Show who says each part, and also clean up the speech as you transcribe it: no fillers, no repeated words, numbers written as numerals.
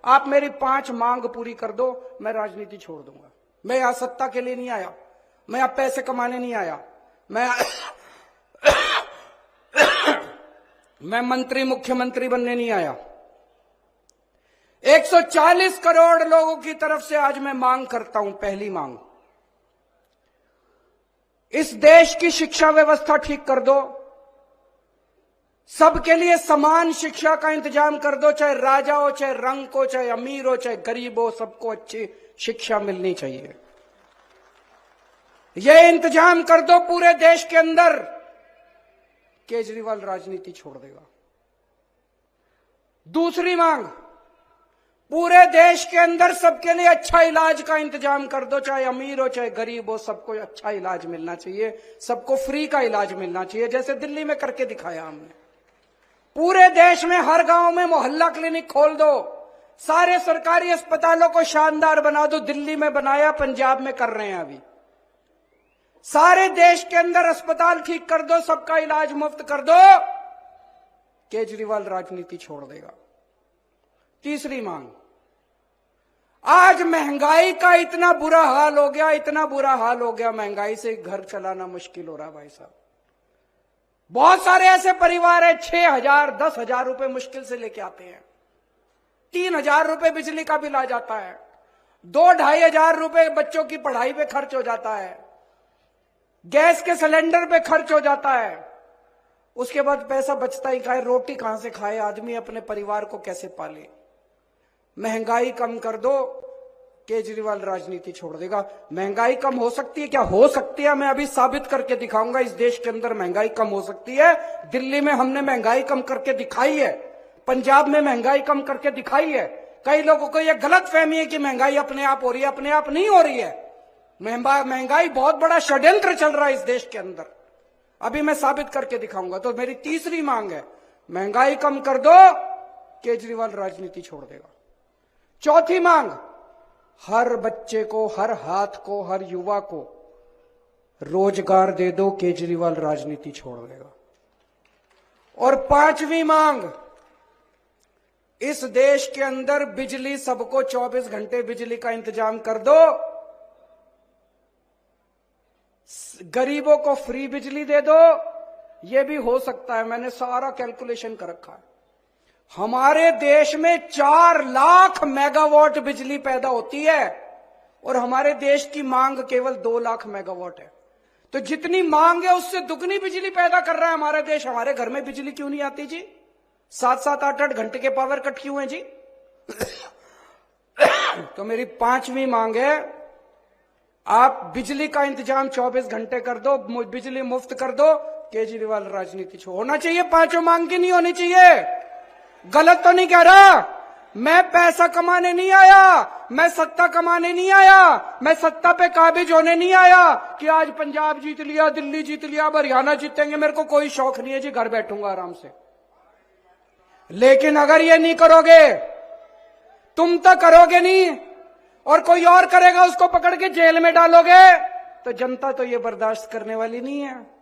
Speaker 1: आप मेरी 5 मांग पूरी कर दो, मैं राजनीति छोड़ दूंगा। मैं यहां सत्ता के लिए नहीं आया, मैं यहां पैसे कमाने नहीं आया, मैं मंत्री मुख्यमंत्री बनने नहीं आया। 140 करोड़ लोगों की तरफ से आज मैं मांग करता हूं। पहली मांग, इस देश की शिक्षा व्यवस्था ठीक कर दो, सबके लिए समान शिक्षा का इंतजाम कर दो, चाहे राजा हो, चाहे रंग हो, चाहे अमीर हो, चाहे गरीब हो, सबको अच्छी शिक्षा मिलनी चाहिए। यह इंतजाम कर दो पूरे देश के अंदर, केजरीवाल राजनीति छोड़ देगा। दूसरी मांग, पूरे देश के अंदर सबके लिए अच्छा इलाज का इंतजाम कर दो, चाहे अमीर हो, चाहे गरीब हो, सबको अच्छा इलाज मिलना चाहिए, सबको फ्री का इलाज मिलना चाहिए, जैसे दिल्ली में करके दिखाया हमने। पूरे देश में हर गांव में मोहल्ला क्लिनिक खोल दो, सारे सरकारी अस्पतालों को शानदार बना दो। दिल्ली में बनाया, पंजाब में कर रहे हैं अभी। सारे देश के अंदर अस्पताल ठीक कर दो, सबका इलाज मुफ्त कर दो, केजरीवाल राजनीति छोड़ देगा। तीसरी मांग, आज महंगाई का इतना बुरा हाल हो गया, इतना बुरा हाल हो गया, महंगाई से घर चलाना मुश्किल हो रहा भाई साहब। बहुत सारे ऐसे परिवार है 6,000 10,000 रुपए मुश्किल से लेके आते हैं, 3,000 रुपए बिजली का बिल आ जाता है, 2-2.5 हजार रुपए बच्चों की पढ़ाई पे खर्च हो जाता है, गैस के सिलेंडर पे खर्च हो जाता है, उसके बाद पैसा बचता ही खाए, रोटी कहां से खाए आदमी, अपने परिवार को कैसे पाले। महंगाई कम कर दो, केजरीवाल राजनीति छोड़ देगा। महंगाई कम हो सकती है क्या? हो सकती है, मैं अभी साबित करके दिखाऊंगा। इस देश के अंदर महंगाई कम हो सकती है। दिल्ली में हमने महंगाई कम करके दिखाई है, पंजाब में महंगाई कम करके दिखाई है। कई लोगों को यह गलत फहमी है कि महंगाई अपने आप हो रही है, अपने आप नहीं हो रही है। महंगाई बहुत बड़ा षड्यंत्र चल रहा है इस देश के अंदर, अभी मैं साबित करके दिखाऊंगा। तो मेरी तीसरी मांग है, महंगाई कम कर दो, केजरीवाल राजनीति छोड़ देगा। चौथी मांग, हर बच्चे को, हर हाथ को, हर युवा को रोजगार दे दो, केजरीवाल राजनीति छोड़ देगा। और पांचवी मांग, इस देश के अंदर बिजली सबको 24 घंटे बिजली का इंतजाम कर दो, गरीबों को फ्री बिजली दे दो। यह भी हो सकता है, मैंने सारा कैलकुलेशन कर रखा है। हमारे देश में 4 लाख मेगावाट बिजली पैदा होती है और हमारे देश की मांग केवल 2 लाख मेगावाट है। तो जितनी मांग है उससे दुगनी बिजली पैदा कर रहा है हमारा देश। हमारे घर में बिजली क्यों नहीं आती जी? 7-7 8-8 घंटे के पावर कट क्यों है जी? तो मेरी पांचवी मांग है, आप बिजली का इंतजाम 24 घंटे कर दो, बिजली मुफ्त कर दो, केजरीवाल राजनीति छोड़। होना चाहिए पांचों मांग की, नहीं होनी चाहिए? गलत तो नहीं कह रहा? मैं पैसा कमाने नहीं आया, मैं सत्ता कमाने नहीं आया, मैं सत्ता पे काबिज होने नहीं आया कि आज पंजाब जीत लिया, दिल्ली जीत लिया, अब हरियाणा जीतेंगे। मेरे को कोई शौक नहीं है जी, घर बैठूंगा आराम से। लेकिन अगर ये नहीं करोगे, तुम तो करोगे नहीं और कोई और करेगा, उसको पकड़ के जेल में डालोगे, तो जनता तो ये बर्दाश्त करने वाली नहीं है।